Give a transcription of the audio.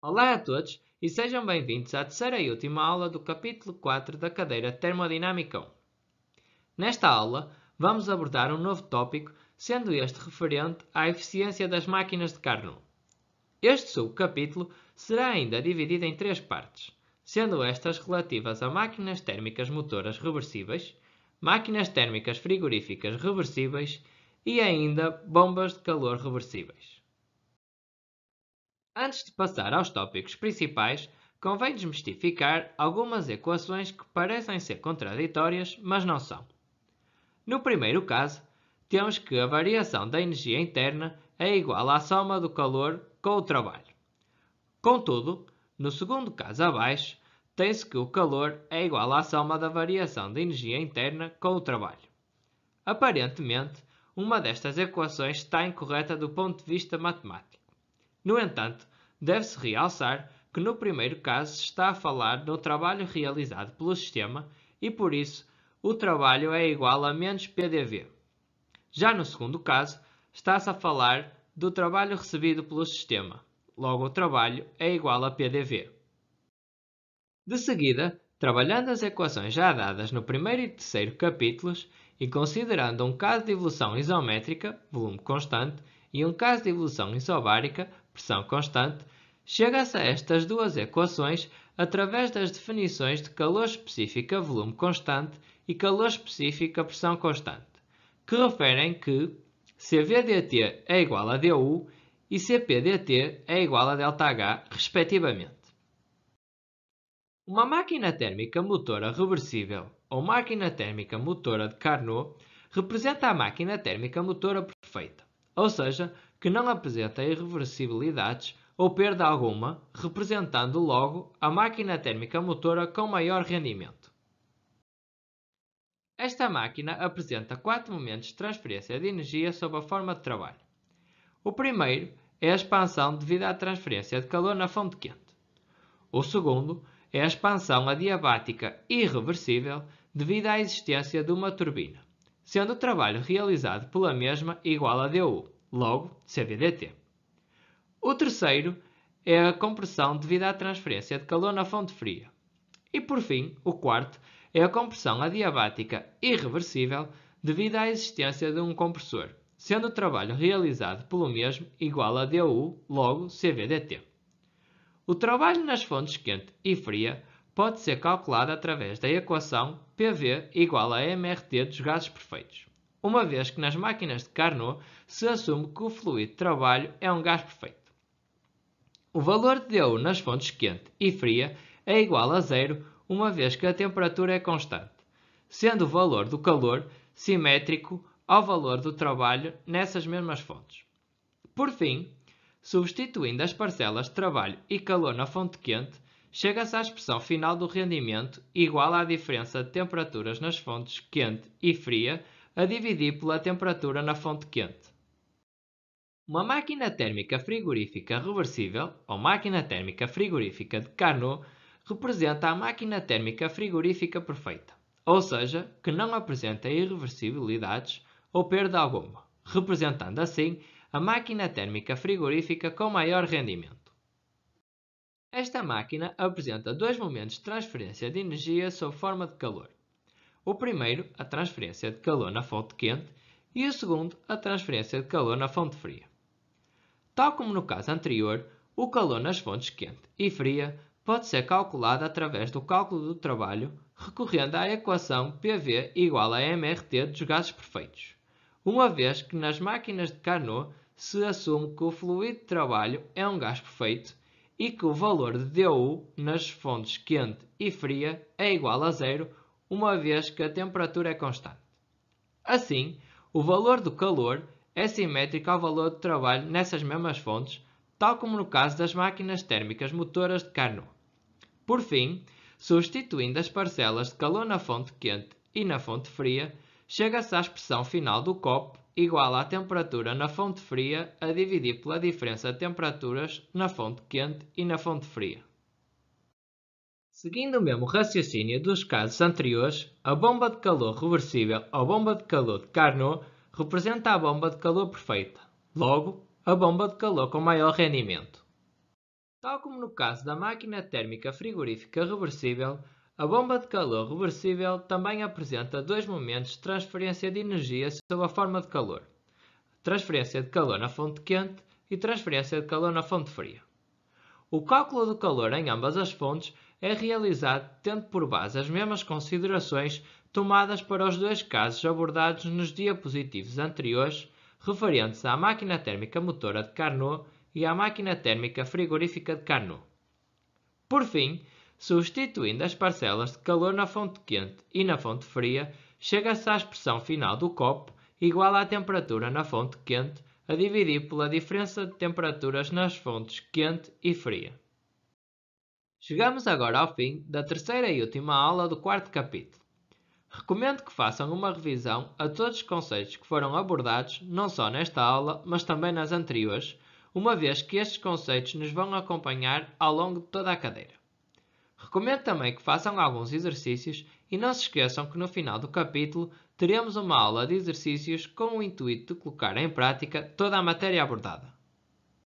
Olá a todos e sejam bem-vindos à terceira e última aula do capítulo 4 da cadeira Termodinâmica 1. Nesta aula, vamos abordar um novo tópico, sendo este referente à eficiência das máquinas de Carnot. Este subcapítulo será ainda dividido em três partes, sendo estas relativas a máquinas térmicas motoras reversíveis, máquinas térmicas frigoríficas reversíveis e ainda bombas de calor reversíveis. Antes de passar aos tópicos principais, convém desmistificar algumas equações que parecem ser contraditórias, mas não são. No primeiro caso, temos que a variação da energia interna é igual à soma do calor com o trabalho. Contudo, no segundo caso abaixo, tem-se que o calor é igual à soma da variação da energia interna com o trabalho. Aparentemente, uma destas equações está incorreta do ponto de vista matemático. No entanto, deve-se realçar que no primeiro caso se está a falar do trabalho realizado pelo sistema e, por isso, o trabalho é igual a menos PDV. Já no segundo caso, está-se a falar do trabalho recebido pelo sistema. Logo, o trabalho é igual a PDV. De seguida, trabalhando as equações já dadas no primeiro e terceiro capítulos e considerando um caso de evolução isométrica, volume constante, e um caso de evolução isobárica, pressão constante, chega-se a estas duas equações através das definições de calor específico a volume constante e calor específico a pressão constante, que referem que CV dt é igual a du e Cp dt é igual a ΔH, respectivamente. Uma máquina térmica motora reversível ou máquina térmica motora de Carnot representa a máquina térmica motora perfeita, ou seja, que não apresenta irreversibilidades ou perda alguma, representando logo a máquina térmica motora com maior rendimento. Esta máquina apresenta 4 momentos de transferência de energia sob a forma de trabalho. O primeiro é a expansão devido à transferência de calor na fonte quente. O segundo é a expansão adiabática irreversível devido à existência de uma turbina, sendo o trabalho realizado pela mesma igual a du, logo CVDT. O terceiro é a compressão devido à transferência de calor na fonte fria. E por fim, o quarto é a compressão adiabática irreversível devido à existência de um compressor, sendo o trabalho realizado pelo mesmo igual a du, logo CVDT. O trabalho nas fontes quente e fria pode ser calculado através da equação PV igual a MRT dos gases perfeitos, uma vez que nas máquinas de Carnot se assume que o fluido de trabalho é um gás perfeito. O valor de du nas fontes quente e fria é igual a zero, uma vez que a temperatura é constante, sendo o valor do calor simétrico ao valor do trabalho nessas mesmas fontes. Por fim, substituindo as parcelas de trabalho e calor na fonte quente, chega-se à expressão final do rendimento igual à diferença de temperaturas nas fontes quente e fria a dividir pela temperatura na fonte quente. Uma máquina térmica frigorífica reversível, ou máquina térmica frigorífica de Carnot, representa a máquina térmica frigorífica perfeita, ou seja, que não apresenta irreversibilidades ou perda alguma, representando assim a máquina térmica frigorífica com maior rendimento. Esta máquina apresenta dois momentos de transferência de energia sob forma de calor. O primeiro, a transferência de calor na fonte quente, e o segundo, a transferência de calor na fonte fria. Tal como no caso anterior, o calor nas fontes quente e fria pode ser calculado através do cálculo do trabalho, recorrendo à equação PV igual a MRT dos gases perfeitos, uma vez que nas máquinas de Carnot se assume que o fluido de trabalho é um gás perfeito e que o valor de du nas fontes quente e fria é igual a zero, uma vez que a temperatura é constante. Assim, o valor do calor é simétrico ao valor de trabalho nessas mesmas fontes, tal como no caso das máquinas térmicas motoras de Carnot. Por fim, substituindo as parcelas de calor na fonte quente e na fonte fria, chega-se à expressão final do copo igual à temperatura na fonte fria a dividir pela diferença de temperaturas na fonte quente e na fonte fria. Seguindo o mesmo raciocínio dos casos anteriores, a bomba de calor reversível ou bomba de calor de Carnot representa a bomba de calor perfeita, logo, a bomba de calor com maior rendimento. Tal como no caso da máquina térmica frigorífica reversível, a bomba de calor reversível também apresenta dois momentos de transferência de energia sob a forma de calor: transferência de calor na fonte quente e transferência de calor na fonte fria. O cálculo do calor em ambas as fontes é realizado tendo por base as mesmas considerações tomadas para os dois casos abordados nos diapositivos anteriores referentes à máquina térmica motora de Carnot e à máquina térmica frigorífica de Carnot. Por fim, substituindo as parcelas de calor na fonte quente e na fonte fria, chega-se à expressão final do copo igual à temperatura na fonte quente a dividir pela diferença de temperaturas nas fontes quente e fria. Chegamos agora ao fim da terceira e última aula do quarto capítulo. Recomendo que façam uma revisão a todos os conceitos que foram abordados, não só nesta aula, mas também nas anteriores, uma vez que estes conceitos nos vão acompanhar ao longo de toda a cadeira. Recomendo também que façam alguns exercícios e não se esqueçam que no final do capítulo teremos uma aula de exercícios com o intuito de colocar em prática toda a matéria abordada.